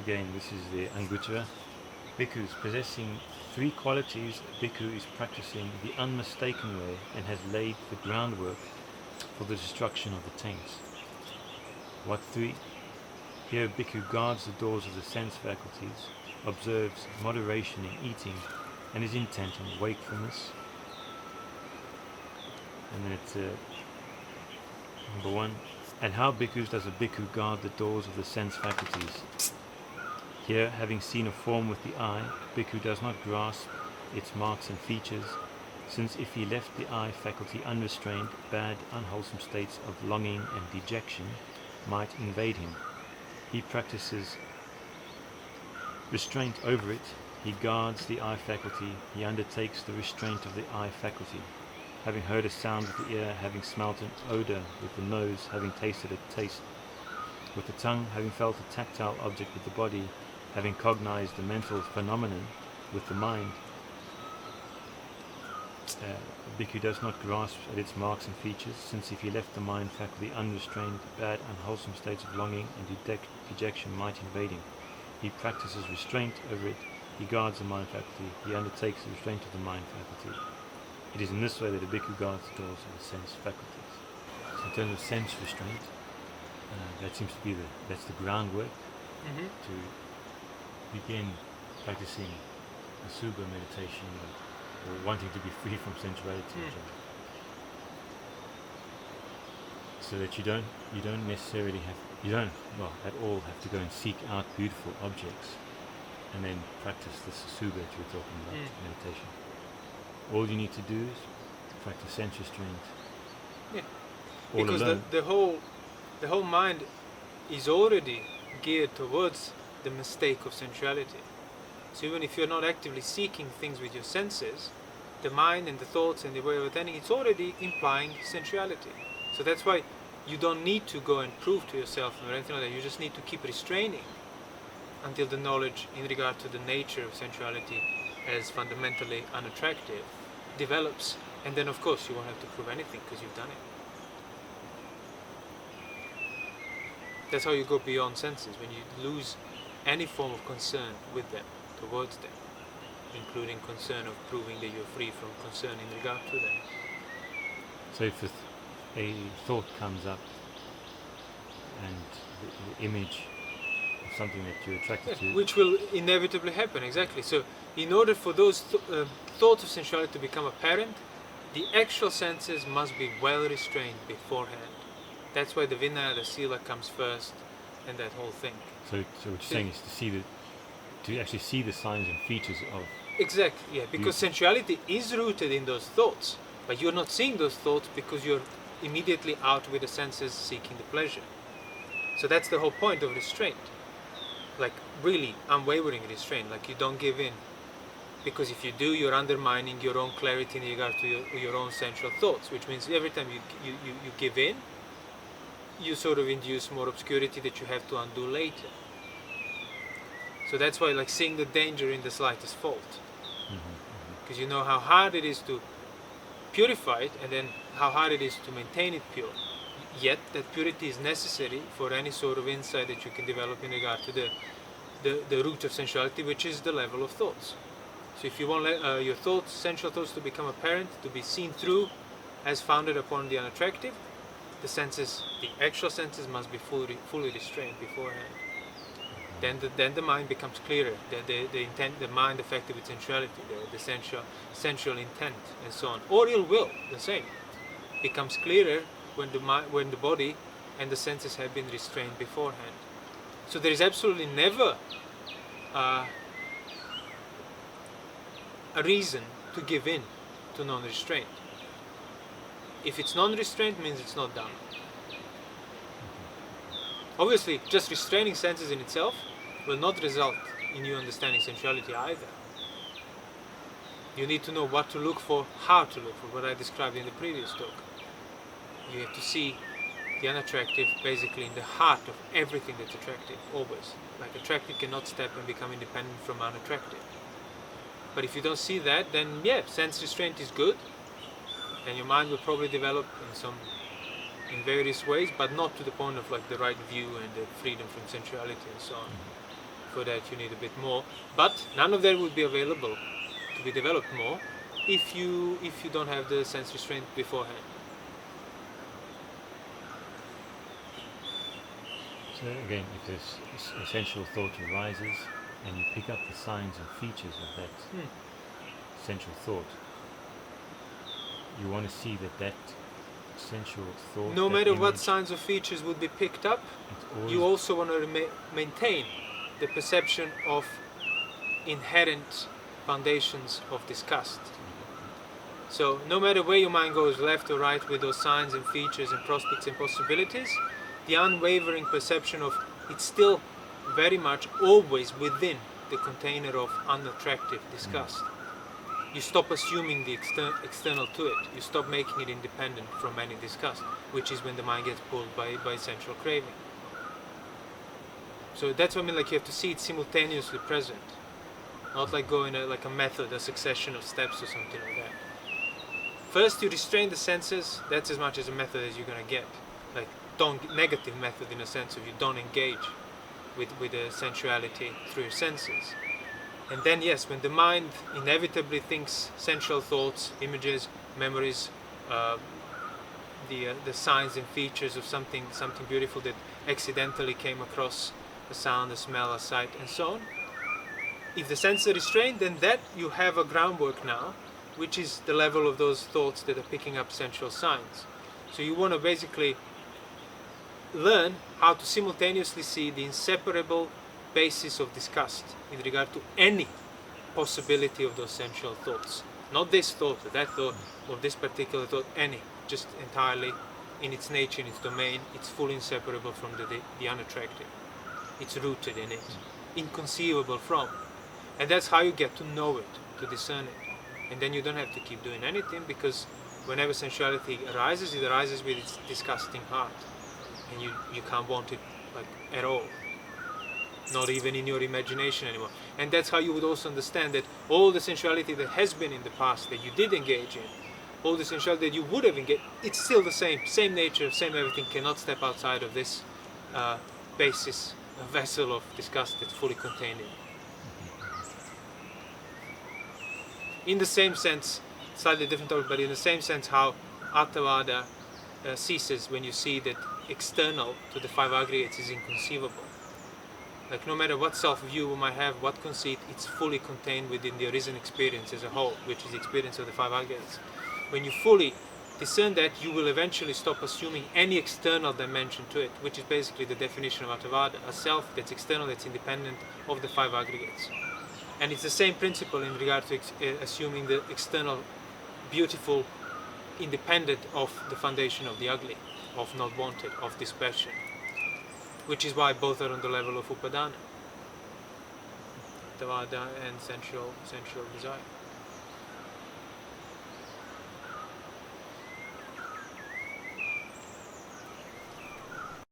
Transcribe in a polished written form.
again, this is the Anguttara. Bhikkhus possessing 3 qualities, a bhikkhu is practicing the unmistaken way and has laid the groundwork for the destruction of the taints. What 3? Here a bhikkhu guards the doors of the sense faculties, observes moderation in eating, and is intent on wakefulness. And then it's number 1. And how bhikkhus does a bhikkhu guard the doors of the sense faculties? Here, having seen a form with the eye, bhikkhu does not grasp its marks and features, since if he left the eye faculty unrestrained, bad, unwholesome states of longing and dejection might invade him. He practices restraint over it. He guards the eye faculty. He undertakes the restraint of the eye faculty. Having heard a sound with the ear, having smelt an odor with the nose, having tasted a taste with the tongue, having felt a tactile object with the body, having cognized a mental phenomenon with the mind, the bhikkhu does not grasp at its marks and features, since if he left the mind faculty unrestrained, bad, unwholesome states of longing and dejection might invade him. He practices restraint over it. He guards the mind faculty. He undertakes the restraint of the mind faculty. It is in this way that a bhikkhu guards the doors of the sense faculties. So in terms of sense restraint, that seems to be that's the groundwork to begin practicing the Subha meditation or wanting to be free from sensuality. So that you don't necessarily at all have to go and seek out beautiful objects and then practice this Subha that you were talking about, meditation. All you need to do is practice sense restraint. Yeah. All because alone. the whole mind is already geared towards the mistake of sensuality. So even if you're not actively seeking things with your senses, the mind and the thoughts and the way of attending, it's already implying sensuality. So that's why you don't need to go and prove to yourself or anything like that. You just need to keep restraining until the knowledge in regard to the nature of sensuality as fundamentally unattractive develops, and then of course you won't have to prove anything because you've done it. That's how you go beyond senses, when you lose any form of concern with them, towards them, including concern of proving that you're free from concern in regard to them. So if a thought comes up and the image of something that you're attracted to, which will inevitably happen, exactly. So in order for those thoughts of sensuality to become apparent, the actual senses must be well restrained beforehand. That's why the Vinaya, the Sila comes first, and that whole thing. So what you're saying is to actually see the signs and features of... Exactly, yeah, because sensuality is rooted in those thoughts, but you're not seeing those thoughts because you're immediately out with the senses seeking the pleasure. So that's the whole point of restraint. Like really unwavering restraint, like you don't give in. Because if you do, you're undermining your own clarity in regard to your own sensual thoughts, which means every time you give in, you sort of induce more obscurity that you have to undo later. So that's why, like, seeing the danger in the slightest fault. Because you know how hard it is to purify it, and then how hard it is to maintain it pure. Yet that purity is necessary for any sort of insight that you can develop in regard to the root of sensuality, which is the level of thoughts. So if you want your thoughts, sensual thoughts, to become apparent, to be seen through as founded upon the unattractive, the senses, the actual senses, must be fully restrained beforehand. Then the mind becomes clearer. The intent, the mind affected with sensuality, the sensual intent, and so on, or ill will, the same, becomes clearer when the body and the senses have been restrained beforehand. So there is absolutely never a reason to give in to non-restraint. If it's non-restraint, means it's not Dhamma. Obviously, just restraining senses in itself will not result in you understanding sensuality either. You need to know what to look for, how to look for, what I described in the previous talk. You have to see the unattractive basically in the heart of everything that's attractive, always. Like attractive cannot step and become independent from unattractive. But if you don't see that, then yeah, sense restraint is good, and your mind will probably develop in various ways, but not to the point of like the right view and the freedom from sensuality and so on. for that you need a bit more. But none of that would be available to be developed more if you don't have the sense restraint beforehand. So again, if this essential thought arises and you pick up the signs and features of that essential thought, you want to see that essential thought, No that matter what image, signs or features would be picked up, it's always you also want to maintain the perception of inherent foundations of disgust. So no matter where your mind goes, left or right, with those signs and features and prospects and possibilities, the unwavering perception of it's still very much always within the container of unattractive disgust. You stop assuming the external to it. You stop making it independent from any disgust, which is when the mind gets pulled by sensual craving. So that's what I mean, like you have to see it simultaneously present. Not like going like a method, a succession of steps or something like that. First you restrain the senses, that's as much as a method as you're going to get. Like negative method in a sense of you don't engage with the sensuality through your senses. And then yes, when the mind inevitably thinks sensual thoughts, images, memories, the signs and features of something beautiful that accidentally came across, a sound, a smell, a sight, and so on. If the senses are restrained, then that you have a groundwork now, which is the level of those thoughts that are picking up sensual signs. So you want to basically learn how to simultaneously see the inseparable basis of disgust in regard to any possibility of those sensual thoughts. Not this thought, or that thought, or this particular thought, any. Just entirely in its nature, in its domain, it's fully inseparable from the unattractive. It's rooted in it, inconceivable from. And that's how you get to know it, to discern it. And then you don't have to keep doing anything, because whenever sensuality arises, it arises with its disgusting heart. And you can't want it like at all. Not even in your imagination anymore. And that's how you would also understand that all the sensuality that has been in the past that you did engage in, all the sensuality that you would have engaged, it's still the same nature, same everything, cannot step outside of this basis, a vessel of disgust that's fully contained in it. In the same sense, slightly different topic, but in the same sense how Attavada ceases when you see that external to the five aggregates is inconceivable. Like no matter what self-view we might have, what conceit, it's fully contained within the arisen experience as a whole, which is the experience of the five aggregates. When you fully discern that, you will eventually stop assuming any external dimension to it, which is basically the definition of Attavada, a self that's external, that's independent of the five aggregates. And it's the same principle in regard to assuming the external, beautiful, independent of the foundation of the ugly, of not wanted, of dispersion. Which is why both are on the level of upadana, Attavada and sensual desire.